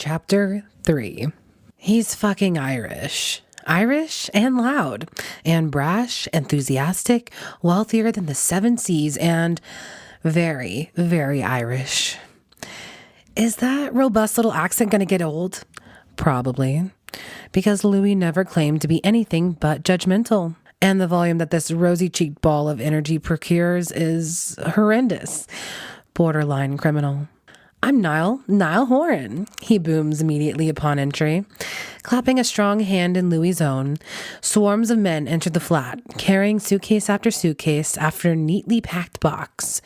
Chapter 3. He's fucking Irish. Irish and loud and brash, enthusiastic, wealthier than the seven seas, and very, very Irish. Is that robust little accent going to get old? Probably, because Louis never claimed to be anything but judgmental. And the volume that this rosy-cheeked ball of energy procures is horrendous. Borderline criminal. I'm Niall Horan, he booms immediately upon entry. Clapping a strong hand in Louis' own, swarms of men enter the flat, carrying suitcase after neatly packed box,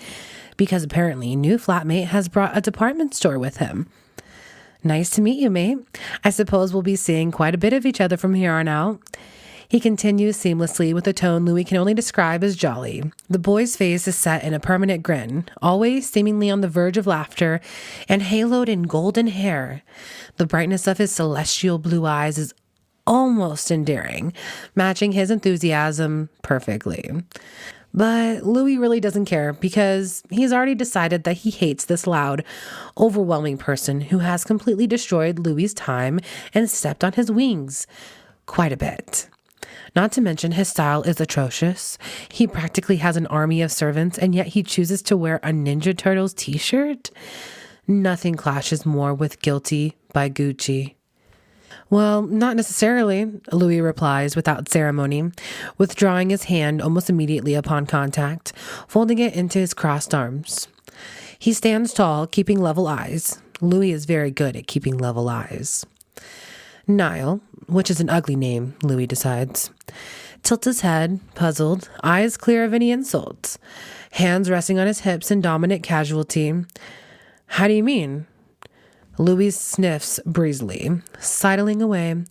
because apparently new flatmate has brought a department store with him. Nice to meet you, mate. I suppose we'll be seeing quite a bit of each other from here on out. He continues seamlessly with a tone Louis can only describe as jolly. The boy's face is set in a permanent grin, always seemingly on the verge of laughter, and haloed in golden hair. The brightness of his celestial blue eyes is almost endearing, matching his enthusiasm perfectly. But Louis really doesn't care because he's already decided that he hates this loud, overwhelming person who has completely destroyed Louis' time and stepped on his wings quite a bit. Not to mention his style is atrocious. He practically has an army of servants, and yet he chooses to wear a Ninja Turtles t-shirt. Nothing clashes more with Guilty by Gucci. Well, not necessarily, Louis replies without ceremony, withdrawing his hand almost immediately upon contact, folding it into his crossed arms. He stands tall, keeping level eyes. Louis is very good at keeping level eyes. Niall, which is an ugly name, Louis decides, tilts his head, puzzled, eyes clear of any insults, hands resting on his hips in dominant casualty. How do you mean? Louis sniffs breezily, sidling away.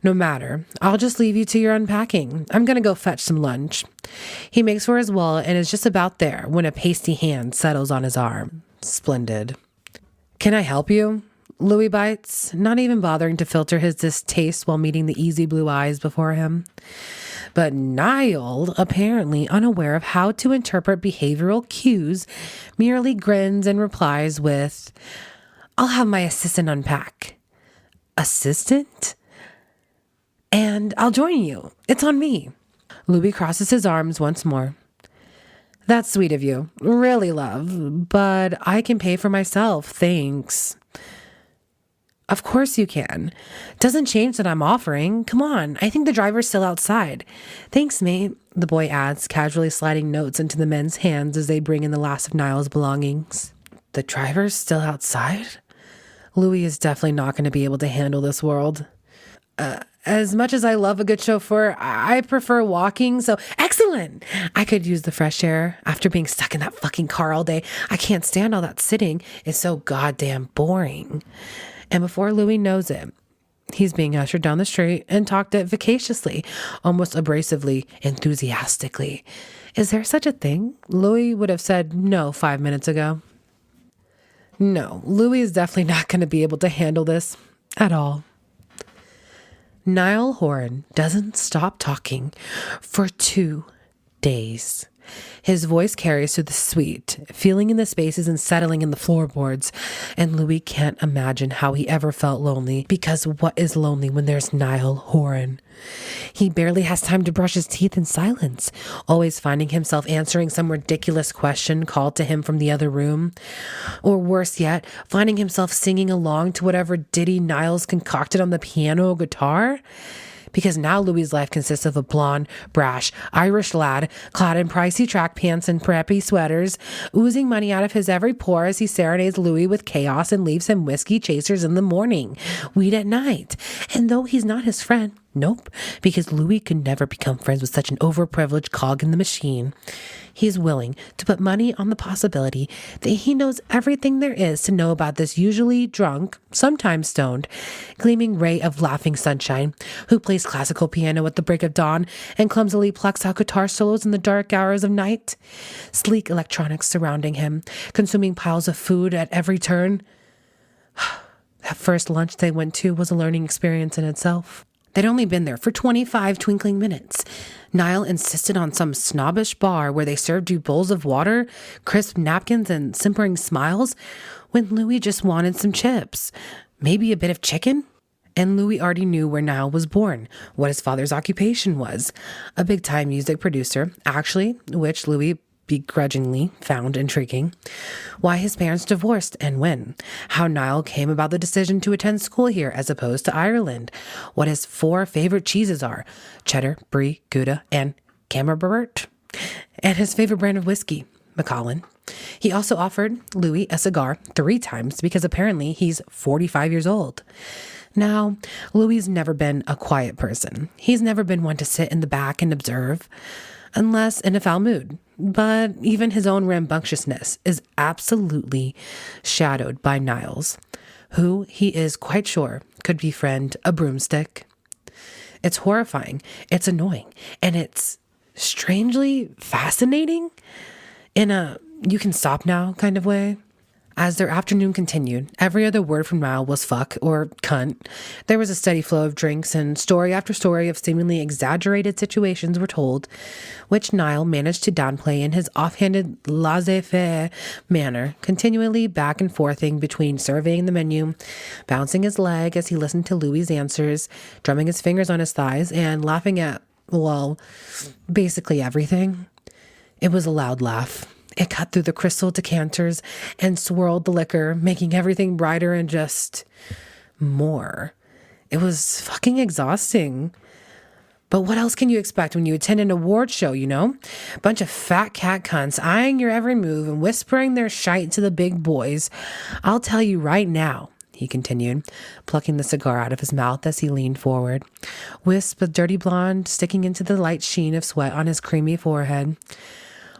No matter. I'll just leave you to your unpacking. I'm going to go fetch some lunch. He makes for his wallet and is just about there when a pasty hand settles on his arm. Splendid. Can I help you? Louis bites, not even bothering to filter his distaste while meeting the easy blue eyes before him. But Niall, apparently unaware of how to interpret behavioral cues, merely grins and replies with, I'll have my assistant unpack. Assistant? And I'll join you. It's on me. Louis crosses his arms once more. That's sweet of you. Really, love. But I can pay for myself, thanks. Of course you can. Doesn't change that I'm offering. Come on, I think the driver's still outside. Thanks, mate, the boy adds, casually sliding notes into the men's hands as they bring in the last of Niall's belongings. The driver's still outside? Louis is definitely not going to be able to handle this world. As much as I love a good chauffeur, I prefer walking, so excellent! I could use the fresh air after being stuck in that fucking car all day. I can't stand all that sitting. It's so goddamn boring. And before Louis knows it, he's being ushered down the street and talked at vivaciously, almost abrasively, enthusiastically. Is there such a thing? Louis would have said no 5 minutes ago. No, Louis is definitely not going to be able to handle this at all. Niall Horan doesn't stop talking for 2 days. His voice carries through the suite, feeling in the spaces and settling in the floorboards, and Louis can't imagine how he ever felt lonely, because what is lonely when there's Niall Horan? He barely has time to brush his teeth in silence, always finding himself answering some ridiculous question called to him from the other room. Or worse yet, finding himself singing along to whatever ditty Niall's concocted on the piano or guitar. Because now Louis' life consists of a blonde, brash, Irish lad clad in pricey track pants and preppy sweaters, oozing money out of his every pore as he serenades Louis with chaos and leaves him whiskey chasers in the morning, weed at night. And though he's not his friend, nope, because Louis could never become friends with such an overprivileged cog in the machine, he's willing to put money on the possibility that he knows everything there is to know about this usually drunk, sometimes stoned, gleaming ray of laughing sunshine, who plays classical piano at the break of dawn and clumsily plucks out guitar solos in the dark hours of night. Sleek electronics surrounding him, consuming piles of food at every turn. That first lunch they went to was a learning experience in itself. They'd only been there for 25 twinkling minutes. Niall insisted on some snobbish bar where they served you bowls of water, crisp napkins, and simpering smiles, when Louis just wanted some chips. Maybe a bit of chicken? And Louis already knew where Niall was born, what his father's occupation was. A big-time music producer, actually, which Louis begrudgingly found intriguing. Why his parents divorced and when. How Niall came about the decision to attend school here as opposed to Ireland. What his 4 favorite cheeses are. Cheddar, Brie, Gouda, and Camembert. And his favorite brand of whiskey, Macallan. He also offered Louis a cigar 3 times because apparently he's 45 years old. Now, Louis's never been a quiet person. He's never been one to sit in the back and observe, unless in a foul mood. But even his own rambunctiousness is absolutely shadowed by Niall's, who he is quite sure could befriend a broomstick. It's horrifying, it's annoying, and it's strangely fascinating in a you can stop now kind of way. As their afternoon continued, every other word from Niall was fuck or cunt. There was a steady flow of drinks, and story after story of seemingly exaggerated situations were told, which Niall managed to downplay in his offhanded laissez-faire manner, continually back and forthing between surveying the menu, bouncing his leg as he listened to Louis's answers, drumming his fingers on his thighs, and laughing at, well, basically everything. It was a loud laugh. It cut through the crystal decanters and swirled the liquor, making everything brighter and just more. It was fucking exhausting. But what else can you expect when you attend an award show, you know? A bunch of fat cat cunts eyeing your every move and whispering their shite to the big boys. I'll tell you right now, he continued, plucking the cigar out of his mouth as he leaned forward, wisp of dirty blonde sticking into the light sheen of sweat on his creamy forehead.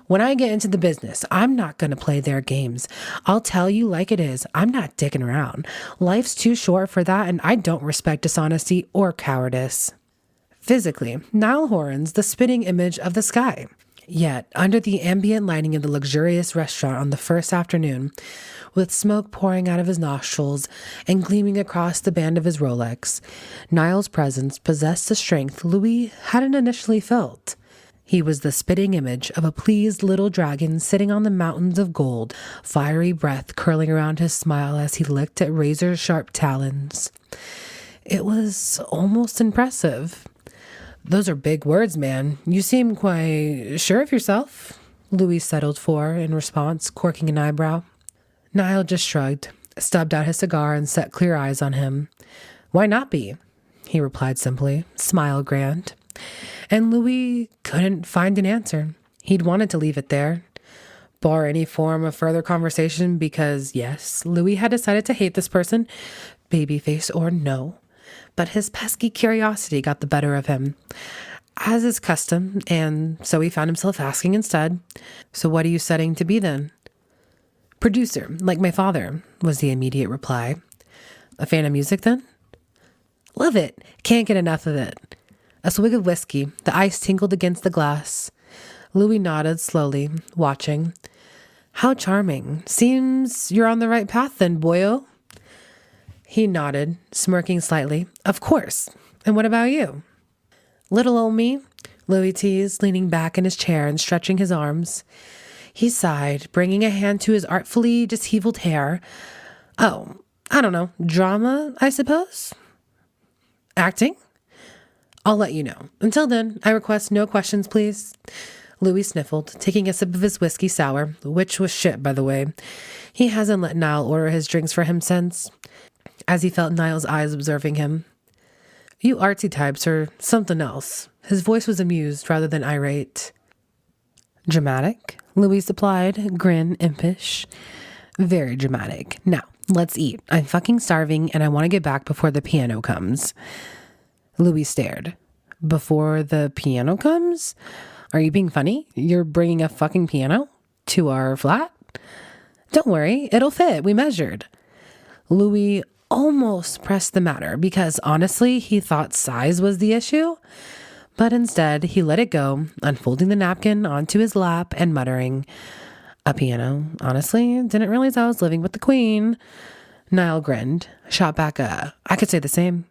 When I get into the business, I'm not going to play their games. I'll tell you like it is. I'm not dicking around. Life's too short for that, and I don't respect dishonesty or cowardice. Physically, Niall Horan's the spitting image of the sky. Yet, under the ambient lighting of the luxurious restaurant on the first afternoon, with smoke pouring out of his nostrils and gleaming across the band of his Rolex, Niall's presence possessed a strength Louis hadn't initially felt. He was the spitting image of a pleased little dragon sitting on the mountains of gold, fiery breath curling around his smile as he licked at razor-sharp talons. It was almost impressive. Those are big words, man. You seem quite sure of yourself, Louis settled for in response, corking an eyebrow. Niall just shrugged, stubbed out his cigar, and set clear eyes on him. Why not be? He replied simply, smile grand. And Louis couldn't find an answer. He'd wanted to leave it there, bar any form of further conversation, because yes, Louis had decided to hate this person, babyface or no. But his pesky curiosity got the better of him, as is custom, and so he found himself asking instead, "So what are you setting to be then?" "Producer, like my father," was the immediate reply. "A fan of music then?" "Love it. Can't get enough of it." A swig of whiskey, the ice tingled against the glass. Louis nodded slowly, watching. "How charming. Seems you're on the right path then, boyo." He nodded, smirking slightly. "Of course. And what about you?" "Little old me," Louis teased, leaning back in his chair and stretching his arms. He sighed, bringing a hand to his artfully disheveled hair. "Oh, I don't know. Drama, I suppose? Acting? I'll let you know. Until then, I request no questions, please." Louis sniffled, taking a sip of his whiskey sour, which was shit, by the way. He hasn't let Niall order his drinks for him since, as he felt Niall's eyes observing him. "You artsy types are something else." His voice was amused rather than irate. "Dramatic?" Louis supplied, grin impish. "Very dramatic. Now, let's eat. I'm fucking starving, and I want to get back before the piano comes." Louis stared. "Before the piano comes? Are you being funny? You're bringing a fucking piano to our flat?" "Don't worry, it'll fit. We measured." Louis almost pressed the matter because honestly, he thought size was the issue. But instead, he let it go, unfolding the napkin onto his lap and muttering, "A piano? Honestly, didn't realize I was living with the queen." Niall grinned, shot back "I could say the same."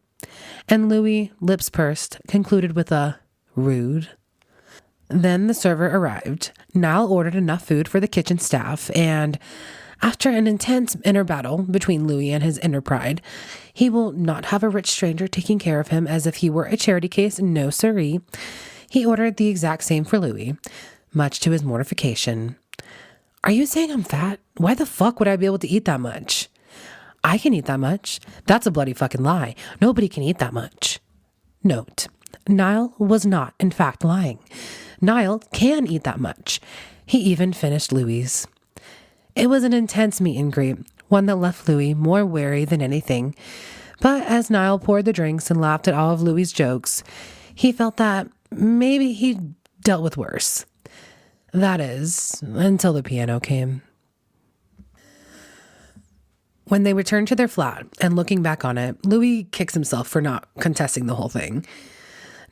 And Louis, lips pursed, concluded with a "rude." Then the server arrived. Niall ordered enough food for the kitchen staff, and After an intense inner battle between Louis and his inner pride, he will not have a rich stranger taking care of him as if he were a charity case, no siree. He ordered the exact same for Louis, much to his mortification. Are you saying I'm fat? Why the fuck would I be able to eat that much? I can eat that much. That's a bloody fucking lie. Nobody can eat that much. Note, Niall was not, in fact, lying. Niall can eat that much. He even finished Louis's. It was an intense meet and greet, one that left Louis more wary than anything. But as Niall poured the drinks and laughed at all of Louis's jokes, he felt that maybe he dealt with worse. That is, until the piano came. When they returned to their flat and looking back on it, Louis kicks himself for not contesting the whole thing.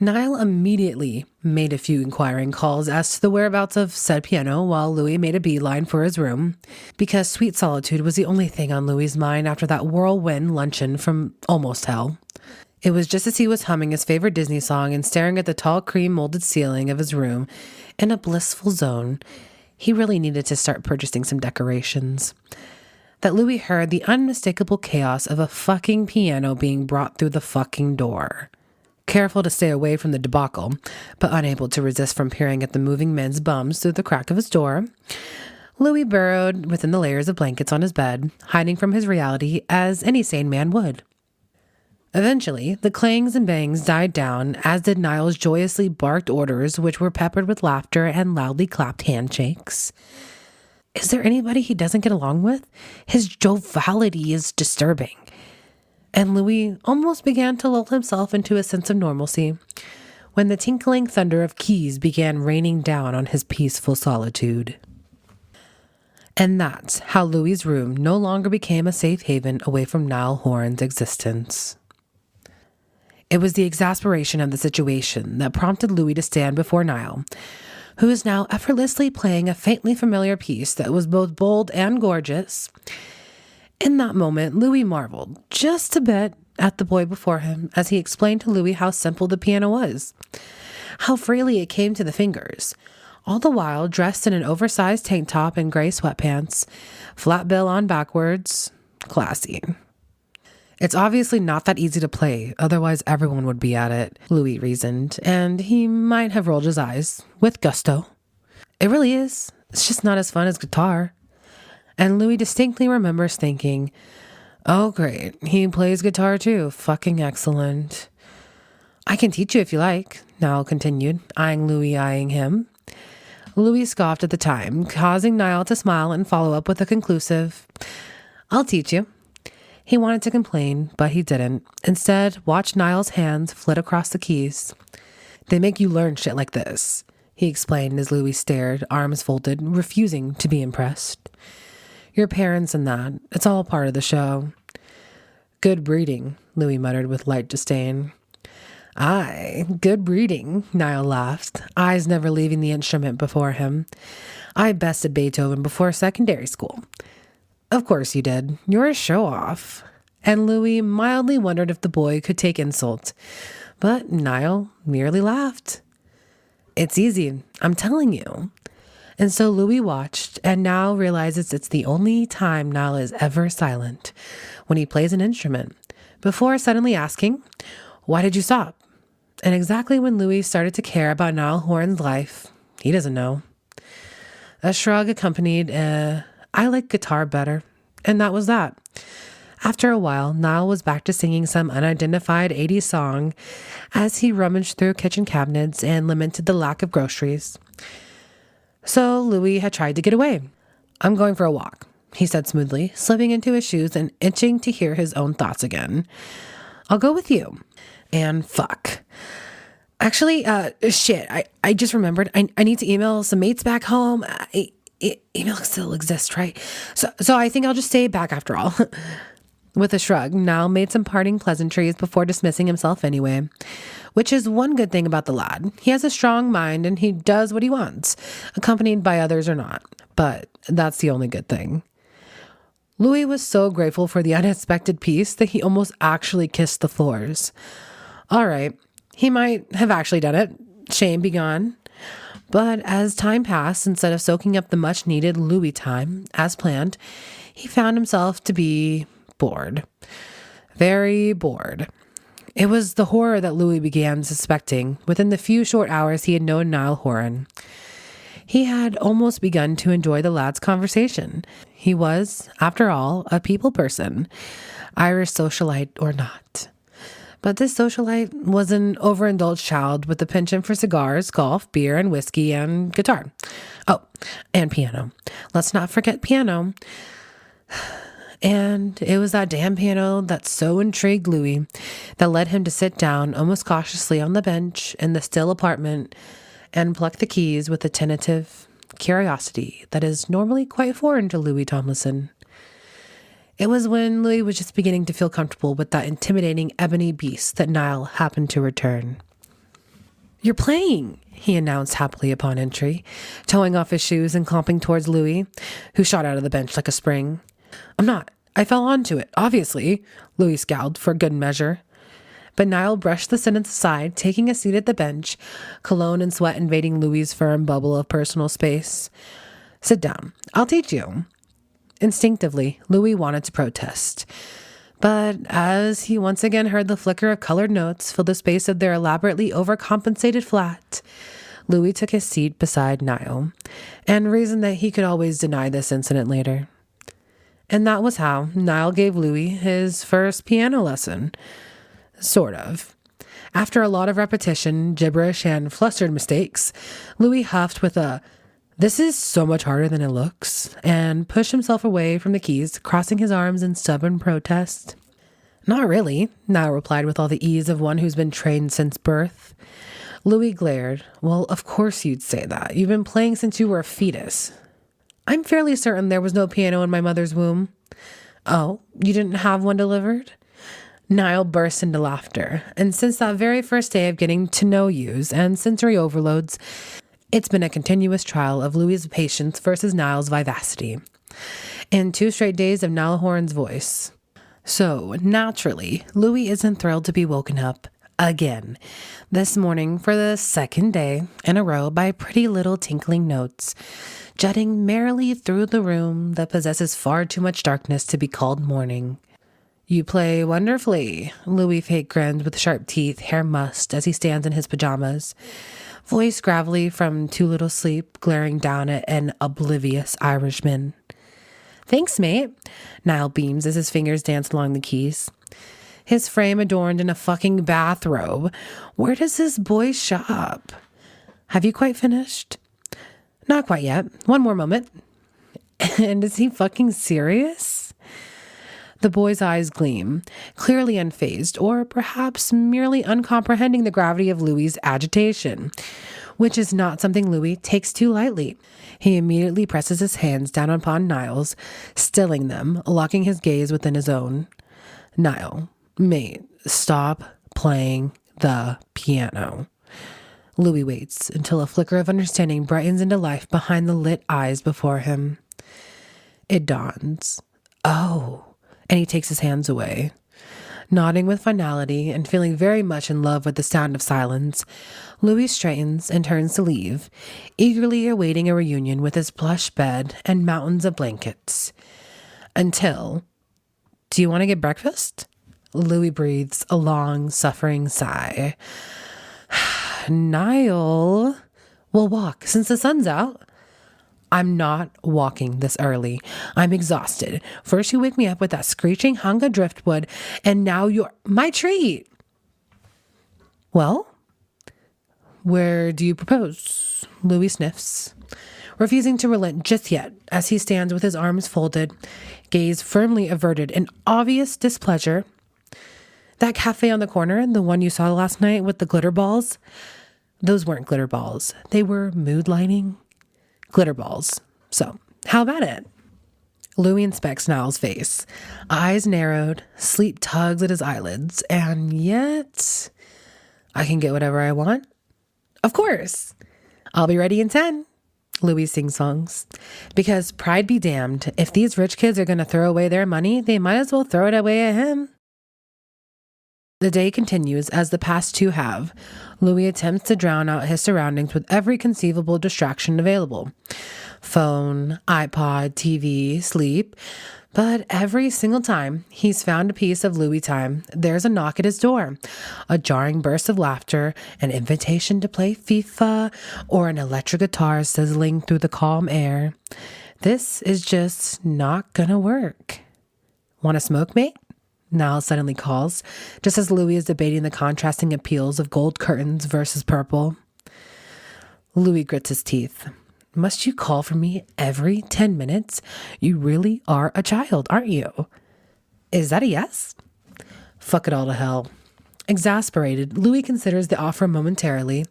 Niall immediately made a few inquiring calls as to the whereabouts of said piano while Louis made a beeline for his room, because sweet solitude was the only thing on Louis's mind after that whirlwind luncheon from almost hell. It was just as he was humming his favorite Disney song and staring at the tall cream molded ceiling of his room in a blissful zone, he really needed to start purchasing some decorations, that Louis heard the unmistakable chaos of a fucking piano being brought through the fucking door. Careful to stay away from the debacle, but unable to resist from peering at the moving men's bums through the crack of his door, Louis burrowed within the layers of blankets on his bed, hiding from his reality as any sane man would. Eventually, the clangs and bangs died down, as did Niall's joyously barked orders, which were peppered with laughter and loudly clapped handshakes. Is there anybody he doesn't get along with? His joviality is disturbing. And Louis almost began to lull himself into a sense of normalcy when the tinkling thunder of keys began raining down on his peaceful solitude. And that's how Louis's room no longer became a safe haven away from Niall Horan's existence. It was the exasperation of the situation that prompted Louis to stand before Niall, who is now effortlessly playing a faintly familiar piece that was both bold and gorgeous. In that moment, Louis marveled just a bit at the boy before him as he explained to Louis how simple the piano was, how freely it came to the fingers, all the while dressed in an oversized tank top and gray sweatpants, flat bill on backwards, classy. It's obviously not that easy to play, otherwise everyone would be at it, Louis reasoned, and he might have rolled his eyes, with gusto. It really is. It's just not as fun as guitar. And Louis distinctly remembers thinking, oh great, he plays guitar too, fucking excellent. I can teach you if you like, Niall continued, eyeing Louis eyeing him. Louis scoffed at the time, causing Niall to smile and follow up with a conclusive, I'll teach you. He wanted to complain, but he didn't. Instead, watched Niall's hands flit across the keys. They make you learn shit like this, he explained as Louis stared, arms folded, refusing to be impressed. Your parents and that, it's all part of the show. Good breeding, Louis muttered with light disdain. Aye, good breeding, Niall laughed, eyes never leaving the instrument before him. I bested Beethoven before secondary school. Of course you did. You're a show-off. And Louis mildly wondered if the boy could take insult. But Niall merely laughed. It's easy, I'm telling you. And so Louis watched and now realizes it's the only time Niall is ever silent when he plays an instrument, before suddenly asking, why did you stop? And exactly when Louis started to care about Niall Horan's life, he doesn't know. A shrug accompanied I like guitar better. And that was that. After a while, Niall was back to singing some unidentified 80s song as he rummaged through kitchen cabinets and lamented the lack of groceries. So Louis had tried to get away. I'm going for a walk, he said smoothly, slipping into his shoes and itching to hear his own thoughts again. I'll go with you. And fuck. Actually, shit, I just remembered. I need to email some mates back home. Email still exists, right? So I think I'll just stay back after all. With a shrug, Niall made some parting pleasantries before dismissing himself anyway, which is one good thing about the lad. He has a strong mind and he does what he wants, accompanied by others or not. But that's the only good thing. Louis was so grateful for the unexpected peace that he almost actually kissed the floors. All right, he might have actually done it. Shame be gone. But as time passed, instead of soaking up the much-needed Louis time, as planned, he found himself to be bored. Very bored. It was the horror that Louis began suspecting within the few short hours he had known Niall Horan. He had almost begun to enjoy the lad's conversation. He was, after all, a people person, Irish socialite or not. But this socialite was an overindulged child with a penchant for cigars, golf, beer, and whiskey, and guitar. Oh, and piano. Let's not forget piano. And it was that damn piano that so intrigued Louis that led him to sit down almost cautiously on the bench in the still apartment and pluck the keys with a tentative curiosity that is normally quite foreign to Louis Tomlinson. It was when Louis was just beginning to feel comfortable with that intimidating ebony beast that Niall happened to return. "You're playing," he announced happily upon entry, toeing off his shoes and clomping towards Louis, who shot out of the bench like a spring. "I'm not. I fell onto it, obviously," Louis scowled for good measure. But Niall brushed the sentence aside, taking a seat at the bench, cologne and sweat invading Louis's firm bubble of personal space. "Sit down. I'll teach you." Instinctively, Louis wanted to protest. But as he once again heard the flicker of colored notes fill the space of their elaborately overcompensated flat, Louis took his seat beside Niall and reasoned that he could always deny this incident later. And that was how Niall gave Louis his first piano lesson. Sort of. After a lot of repetition, gibberish, and flustered mistakes, Louis huffed with a "This is so much harder than it looks," and pushed himself away from the keys, crossing his arms in stubborn protest. "Not really," Niall replied with all the ease of one who's been trained since birth. Louis glared. "Well, of course you'd say that. You've been playing since you were a fetus." "I'm fairly certain there was no piano in my mother's womb." "Oh, you didn't have one delivered?" Niall burst into laughter, and since that very first day of getting to know yous and sensory overloads, it's been a continuous trial of Louis's patience versus Niall's vivacity. And 2 straight days of Niall Horan's voice. So, naturally, Louis isn't thrilled to be woken up again this morning for the second day in a row by pretty little tinkling notes, jutting merrily through the room that possesses far too much darkness to be called morning. "You play wonderfully," Louis fake grinned with sharp teeth, hair mussed as he stands in his pajamas, voice gravelly from too little sleep, glaring down at an oblivious Irishman. "Thanks, mate," Niall beams as his fingers dance along the keys. His frame adorned in a fucking bathrobe. Where does this boy shop? "Have you quite finished?" "Not quite yet. One more moment." And is he fucking serious? The boy's eyes gleam, clearly unfazed, or perhaps merely uncomprehending the gravity of Louis's agitation, which is not something Louis takes too lightly. He immediately presses his hands down upon Niall's, stilling them, locking his gaze within his own. "Niall, mate, stop playing the piano." Louis waits until a flicker of understanding brightens into life behind the lit eyes before him. It dawns. Oh. And he takes his hands away. Nodding with finality and feeling very much in love with the sound of silence, Louis straightens and turns to leave, eagerly awaiting a reunion with his plush bed and mountains of blankets. Until, "Do you want to get breakfast?" Louis breathes a long, suffering sigh. "Niall, we'll walk since the sun's out." "I'm not walking this early. I'm exhausted. First you wake me up with that screeching hunk of driftwood, and now you're my treat." "Well, where do you propose?" Louis sniffs, refusing to relent just yet as he stands with his arms folded, gaze firmly averted in obvious displeasure. "That cafe on the corner, the one you saw last night with the glitter balls?" "Those weren't glitter balls. They were mood lighting glitter balls. So, how about it?" Louis inspects Niall's face, eyes narrowed, sleep tugs at his eyelids, and yet, "I can get whatever I want." "Of course. I'll be ready in 10. Louis sings songs. Because pride be damned, if these rich kids are going to throw away their money, they might as well throw it away at him. The day continues as the past two have. Louis attempts to drown out his surroundings with every conceivable distraction available. Phone, iPod, TV, sleep. But every single time he's found a piece of Louis time, there's a knock at his door, a jarring burst of laughter, an invitation to play FIFA, or an electric guitar sizzling through the calm air. This is just not gonna work. Want to smoke, mate? Niall suddenly calls, just as Louis is debating the contrasting appeals of gold curtains versus purple. Louis grits his teeth. Must you call for me every 10 minutes? You really are a child, aren't you? Is that a yes? Fuck it all to hell. Exasperated, Louis considers the offer momentarily.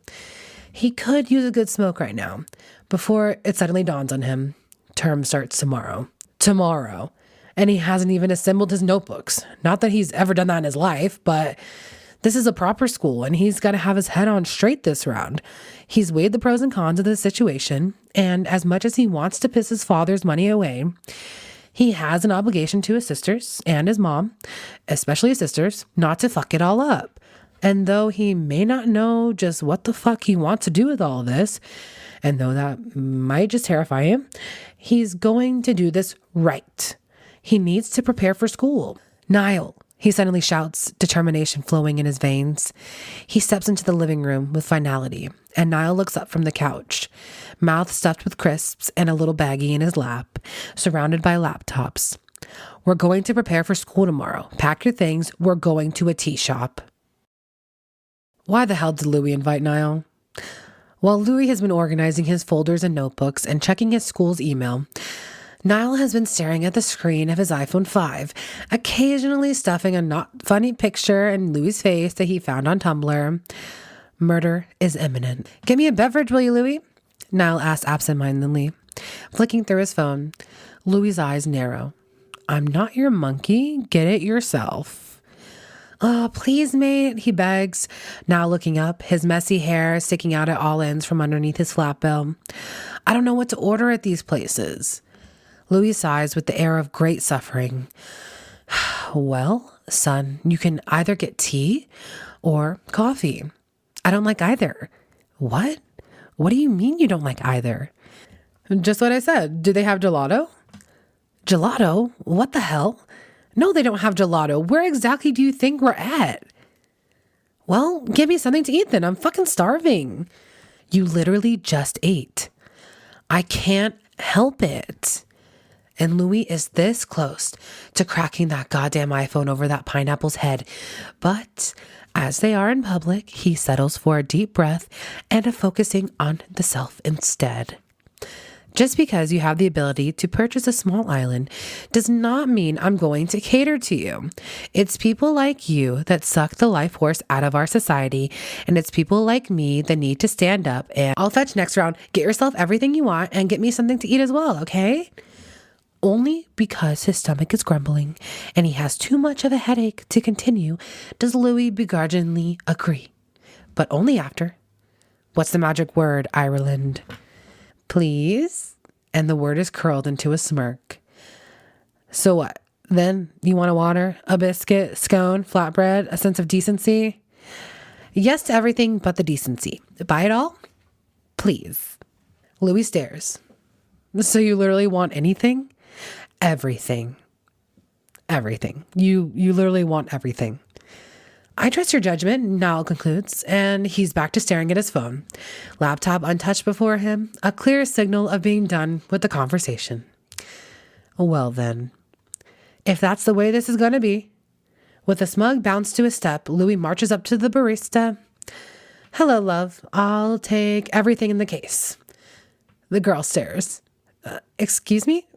He could use a good smoke right now, before it suddenly dawns on him. Term starts tomorrow. Tomorrow. And he hasn't even assembled his notebooks. Not that he's ever done that in his life, but this is a proper school and he's got to have his head on straight this round. He's weighed the pros and cons of the situation, and as much as he wants to piss his father's money away, he has an obligation to his sisters and his mom, especially his sisters, not to fuck it all up. And though he may not know just what the fuck he wants to do with all of this, and though that might just terrify him, he's going to do this right. He needs to prepare for school. Niall, he suddenly shouts, determination flowing in his veins. He steps into the living room with finality, and Niall looks up from the couch, mouth stuffed with crisps and a little baggie in his lap, surrounded by laptops. We're going to prepare for school tomorrow. Pack your things. We're going to a tea shop. Why the hell did Louis invite Niall? While Louis has been organizing his folders and notebooks and checking his school's email, Niall has been staring at the screen of his iPhone 5, occasionally stuffing a not funny picture in Louis' face that he found on Tumblr. Murder is imminent. Get me a beverage, will you, Louis? Niall asks absentmindedly. Flicking through his phone, Louis' eyes narrow. I'm not your monkey. Get it yourself. Oh, please, mate, he begs, now looking up, his messy hair sticking out at all ends from underneath his flat bill. I don't know what to order at these places. Louis sighs with the air of great suffering. Well, son, you can either get tea or coffee. I don't like either. What? What do you mean you don't like either? Just what I said. Do they have gelato? Gelato? What the hell? No, they don't have gelato. Where exactly do you think we're at? Well, give me something to eat then. I'm fucking starving. You literally just ate. I can't help it. And Louis is this close to cracking that goddamn iPhone over that pineapple's head. But as they are in public, he settles for a deep breath and a focusing on the self instead. Just because you have the ability to purchase a small island does not mean I'm going to cater to you. It's people like you that suck the life force out of our society, and it's people like me that need to stand up and I'll fetch next round. Get yourself everything you want and get me something to eat as well, okay? Only because his stomach is grumbling and he has too much of a headache to continue does Louis begrudgingly agree. But only after. What's the magic word, Ireland? Please? And the word is curled into a smirk. So what? Then you want a water, a biscuit, scone, flatbread, a sense of decency? Yes to everything but the decency. Buy it all? Please. Louis stares. So you literally want anything? Everything. Everything. You literally want everything. I trust your judgment, Niall concludes, and he's back to staring at his phone. Laptop untouched before him, a clear signal of being done with the conversation. Well then, if that's the way this is going to be. With a smug bounce to his step, Louis marches up to the barista. Hello, love. I'll take everything in the case. The girl stares. Excuse me?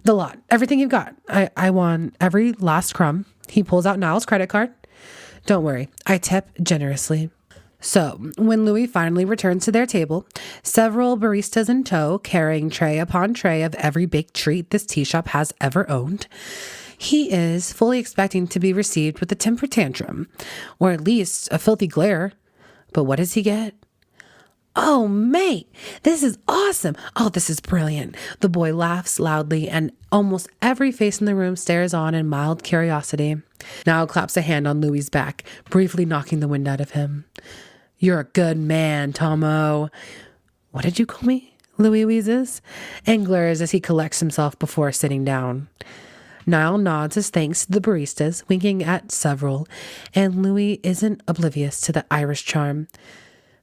The lot. Everything you've got. I want every last crumb. He pulls out Niall's credit card. Don't worry. I tip generously. So, when Louis finally returns to their table, several baristas in tow, carrying tray upon tray of every baked treat this tea shop has ever owned, he is fully expecting to be received with a temper tantrum, or at least a filthy glare. But what does he get? Oh, mate, this is awesome. Oh, this is brilliant. The boy laughs loudly, and almost every face in the room stares on in mild curiosity. Niall claps a hand on Louis's back, briefly knocking the wind out of him. You're a good man, Tomo. What did you call me? Louis wheezes and glares as he collects himself before sitting down. Niall nods his thanks to the baristas, winking at several, and Louis isn't oblivious to the Irish charm.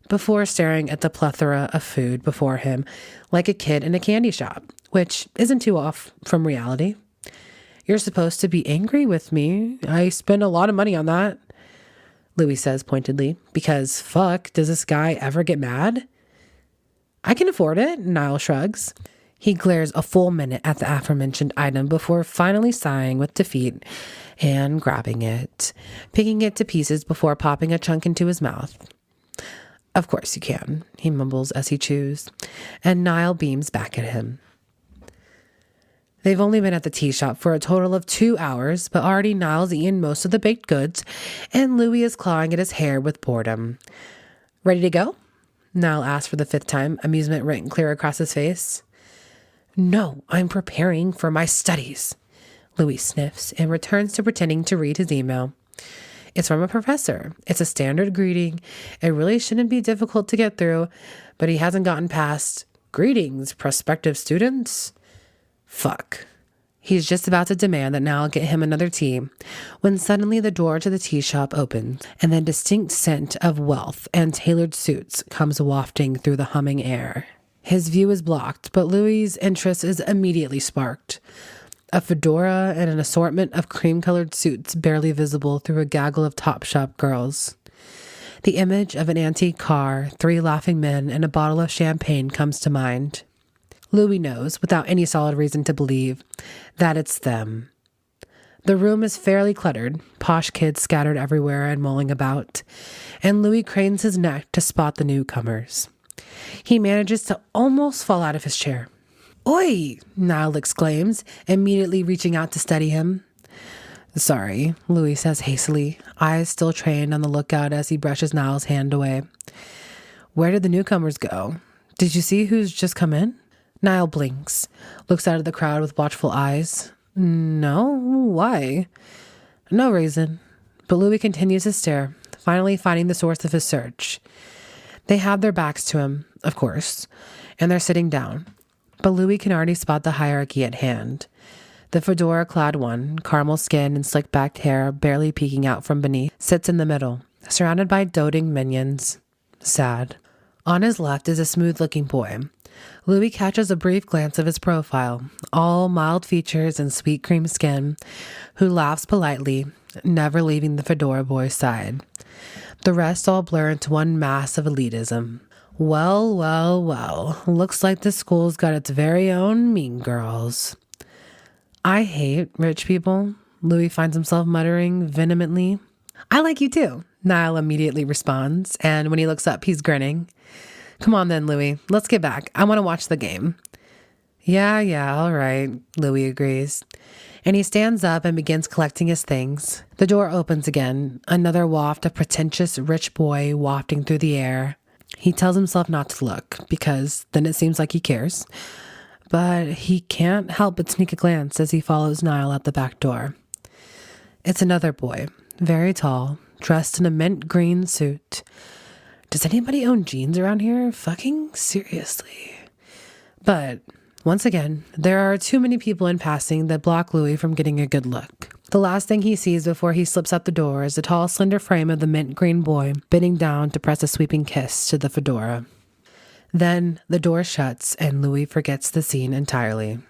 Before staring at the plethora of food before him like a kid in a candy shop, which isn't too off from reality. You're supposed to be angry with me. I spend a lot of money on that, Louis says pointedly, because fuck, does this guy ever get mad? I can afford it, Niall shrugs. He glares a full minute at the aforementioned item before finally sighing with defeat and grabbing it, picking it to pieces before popping a chunk into his mouth. Of course you can, he mumbles as he chews, and Niall beams back at him. They've only been at the tea shop for a total of 2 hours, but already Niall's eaten most of the baked goods, and Louis is clawing at his hair with boredom. Ready to go? Niall asks for the 5th time, amusement written clear across his face. No, I'm preparing for my studies, Louis sniffs and returns to pretending to read his email. It's from a professor. It's a standard greeting. It really shouldn't be difficult to get through, but he hasn't gotten past, greetings, prospective students. Fuck. He's just about to demand that Niall get him another tea when suddenly the door to the tea shop opens and the distinct scent of wealth and tailored suits comes wafting through the humming air. His view is blocked, but Louis's interest is immediately sparked. A fedora and an assortment of cream-colored suits barely visible through a gaggle of Topshop girls. The image of an antique car, 3 laughing men, and a bottle of champagne comes to mind. Louis knows, without any solid reason to believe, that it's them. The room is fairly cluttered, posh kids scattered everywhere and mulling about, and Louis cranes his neck to spot the newcomers. He manages to almost fall out of his chair. Oi! Niall exclaims, immediately reaching out to steady him. Sorry, Louis says hastily, eyes still trained on the lookout as he brushes Niall's hand away. Where did the newcomers go? Did you see who's just come in? Niall blinks, looks out at the crowd with watchful eyes. No, why? No reason. But Louis continues his stare, finally finding the source of his search. They have their backs to him, of course, and they're sitting down. But Louis can already spot the hierarchy at hand. The fedora-clad one, caramel skin and slick-backed hair barely peeking out from beneath, sits in the middle, surrounded by doting minions. Sad. On his left is a smooth-looking boy. Louis catches a brief glance of his profile, all mild features and sweet cream skin, who laughs politely, never leaving the fedora boy's side. The rest all blur into one mass of elitism. Well, well, well, looks like the school's got its very own mean girls. I hate rich people, Louis finds himself muttering vehemently. I like you too, Niall immediately responds, and when he looks up, he's grinning. Come on then, Louis, let's get back. I want to watch the game. Yeah, all right, Louis agrees. And he stands up and begins collecting his things. The door opens again, another waft of pretentious rich boy wafting through the air. He tells himself not to look, because then it seems like he cares. But he can't help but sneak a glance as he follows Niall out the back door. It's another boy, very tall, dressed in a mint green suit. Does anybody own jeans around here? Fucking seriously. But once again, there are too many people in passing that block Louis from getting a good look. The last thing he sees before he slips out the door is the tall, slender frame of the mint green boy bending down to press a sweeping kiss to the fedora. Then the door shuts and Louis forgets the scene entirely.